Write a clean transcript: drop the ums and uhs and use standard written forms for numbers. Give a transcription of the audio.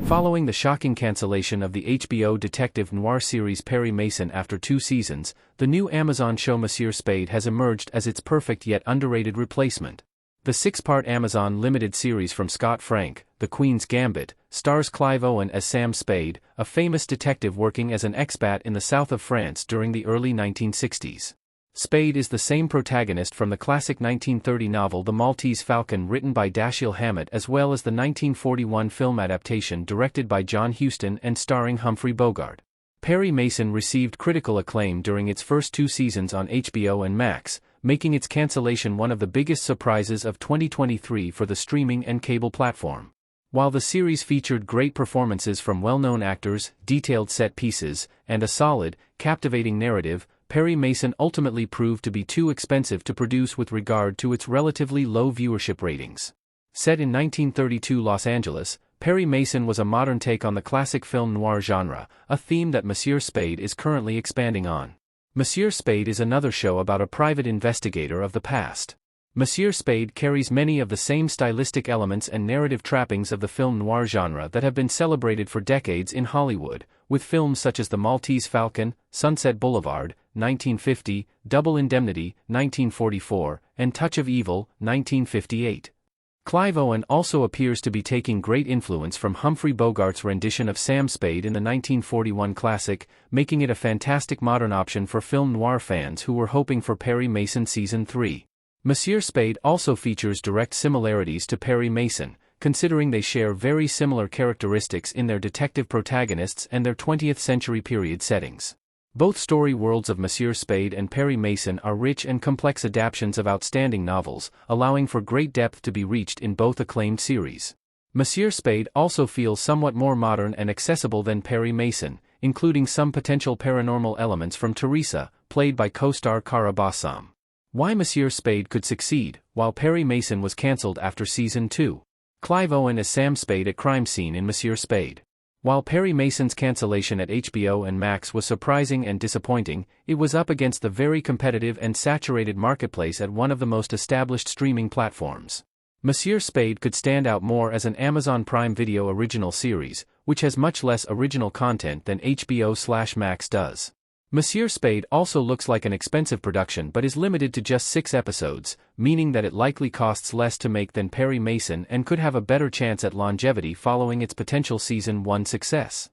Following the shocking cancellation of the HBO detective noir series Perry Mason after 2 seasons, the new Amazon show Monsieur Spade has emerged as its perfect yet underrated replacement. The 6-part Amazon limited series from Scott Frank, The Queen's Gambit, stars Clive Owen as Sam Spade, a famous detective working as an expat in the south of France during the early 1960s. Spade is the same protagonist from the classic 1930 novel The Maltese Falcon written by Dashiell Hammett as well as the 1941 film adaptation directed by John Huston and starring Humphrey Bogart. Perry Mason received critical acclaim during its first 2 seasons on HBO and Max, making its cancellation one of the biggest surprises of 2023 for the streaming and cable platform. While the series featured great performances from well-known actors, detailed set pieces, and a solid, captivating narrative, Perry Mason ultimately proved to be too expensive to produce with regard to its relatively low viewership ratings. Set in 1932 Los Angeles, Perry Mason was a modern take on the classic film noir genre, a theme that Monsieur Spade is currently expanding on. Monsieur Spade is another show about a private investigator of the past. Monsieur Spade carries many of the same stylistic elements and narrative trappings of the film noir genre that have been celebrated for decades in Hollywood, with films such as The Maltese Falcon, Sunset Boulevard, 1950, Double Indemnity, 1944, and Touch of Evil, 1958. Clive Owen also appears to be taking great influence from Humphrey Bogart's rendition of Sam Spade in the 1941 classic, making it a fantastic modern option for film noir fans who were hoping for Perry Mason Season 3. Monsieur Spade also features direct similarities to Perry Mason, considering they share very similar characteristics in their detective protagonists and their 20th century period settings. Both story worlds of Monsieur Spade and Perry Mason are rich and complex adaptations of outstanding novels, allowing for great depth to be reached in both acclaimed series. Monsieur Spade also feels somewhat more modern and accessible than Perry Mason, including some potential paranormal elements from Teresa, played by co-star Cara Bassam. Why Monsieur Spade could succeed, while Perry Mason was cancelled after Season 2. Clive Owen as Sam Spade at crime scene in Monsieur Spade. While Perry Mason's cancellation at HBO and Max was surprising and disappointing, it was up against the very competitive and saturated marketplace at one of the most established streaming platforms. Monsieur Spade could stand out more as an Amazon Prime Video original series, which has much less original content than HBO/Max does. Monsieur Spade also looks like an expensive production but is limited to just 6 episodes, meaning that it likely costs less to make than Perry Mason and could have a better chance at longevity following its potential Season 1 success.